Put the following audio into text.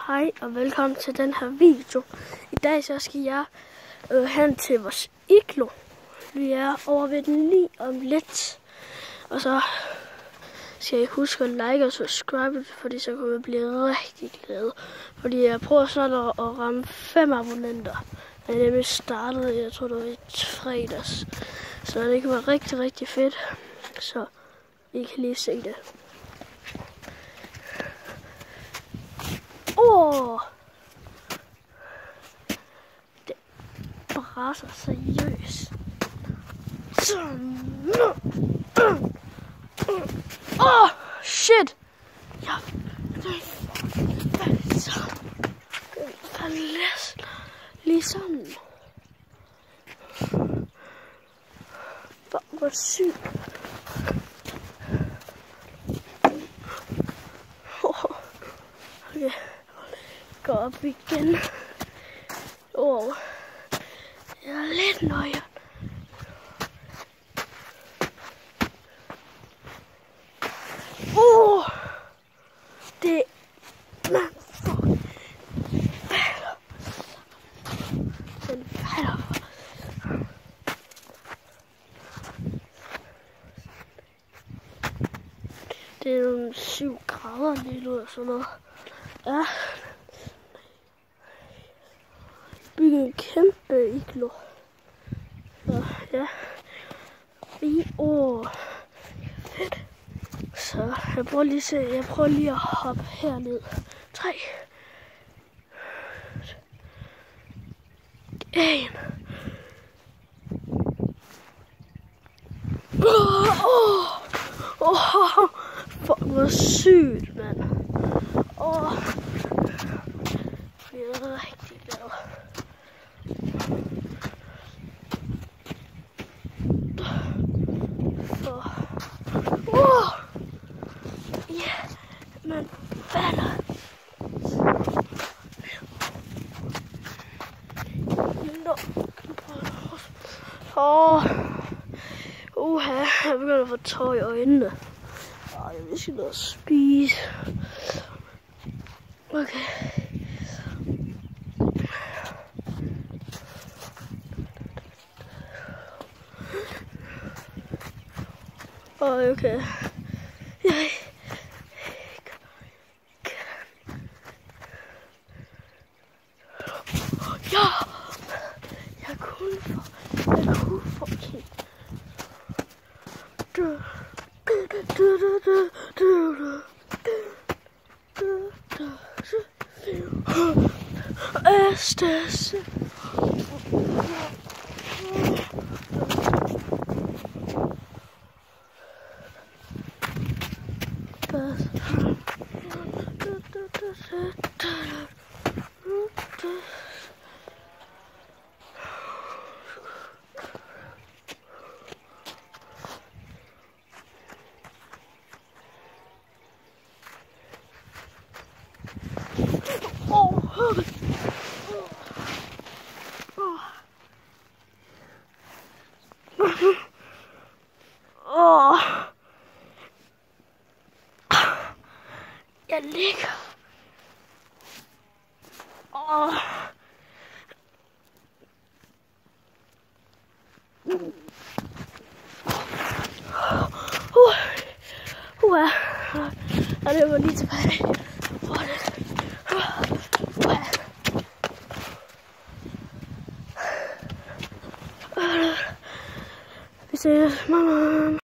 Hej og velkommen til den her video. I dag så skal jeg hen til vores iglo. Vi er over ved den lige om lidt. Og så skal I huske at like og subscribe, fordi så kan vi blive rigtig glade. Fordi jeg prøver snart at ramme 5 abonnenter. Jeg er nemlig startet, jeg tror det var i fredags. Så det kan være rigtig, rigtig fedt. Så I kan lige se det. Det braser seriøst. Shit! Ja, lige sådan. Hvor sygt. Okay. Gå op igen. Jeg er lidt nøje. Det man får falder. Den falder. Det er nogle 7 grader lige nu og sådan noget. Ja. Bygge en kæmpe iglo. Så ja. Fedt. Så jeg prøver lige at hoppe herned. 3. 1. Fuck, hvor sygt, mand. Jeg er rigtig glad. Ja, man falder. Jeg begynder at få tår i øjnene. Jeg vil sige noget at spise. Okay. Okay. Ja! Jeg kunne få okay. Estes. Jeg ligger. Jeg løber lige tilbage. Vi ses, mamma.